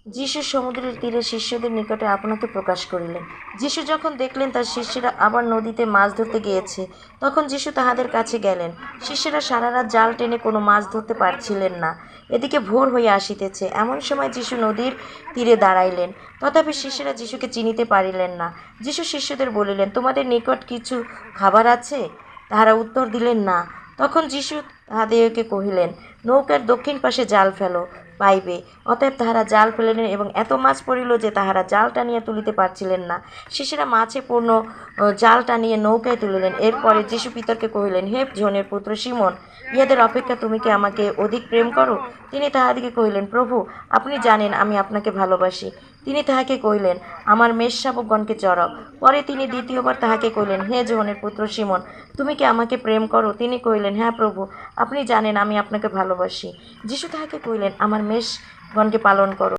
যীশু সমুদ্রের তীরে শিষ্যদের নিকটে আপনাকে প্রকাশ করিলেন। যীশু যখন দেখলেন তার শিষ্যরা আবার নদীতে মাছ ধরতে গিয়েছে, তখন যীশু তাহাদের কাছে গেলেন। শিষ্যরা সারা রাত জাল টেনে কোনো মাছ ধরতে পারছিলেন না। এদিকে ভোর হইয়া আসিতেছে। এমন সময় যীশু নদীর তীরে দাঁড়াইলেন। তথাপি শিষ্যরা যীশুকে চিনিতে পারিলেন না। যীশু শিষ্যদের বলিলেন, তোমাদের নিকট কিছু খাবার আছে? তাহারা উত্তর দিলেন, না। তখন যীশু তাহাদিগকে কহিলেন, নৌকার দক্ষিণ পাশে জাল ফেলো, পাইবে। অতএব তাহারা জাল ফেলিলেন এবং এত মাছ পড়িল যে তাহারা জাল টানিয়া তুলিতে পারছিলেন না। শিষ্যরা মাছে পূর্ণ জাল টানিয়া নৌকায় তুলিলেন। এরপরে যীশু পিতরকে কহিলেন, হে যোনের পুত্র শিমোন, ইহাদের অপেক্ষা তুমি কি আমাকে অধিক প্রেম করো? তিনি তাহাদিগকে কহিলেন, প্রভু, আপনি জানেন আমি আপনাকে ভালোবাসি। তিনি তাহাকে কহিলেন, আমার মেষশাবকগণকে চরাও। পরে তিনি দ্বিতীয়বার তাহাকে কহিলেন, হে যোহনের পুত্র শিমোন, তুমি কি আমাকে প্রেম করো? তিনি কহিলেন, হ্যাঁ প্রভু, আপনি জানেন আমি আপনাকে ভালোবাসি। যীশু তাহাকে কহিলেন, আমার মেষগণকে পালন করো।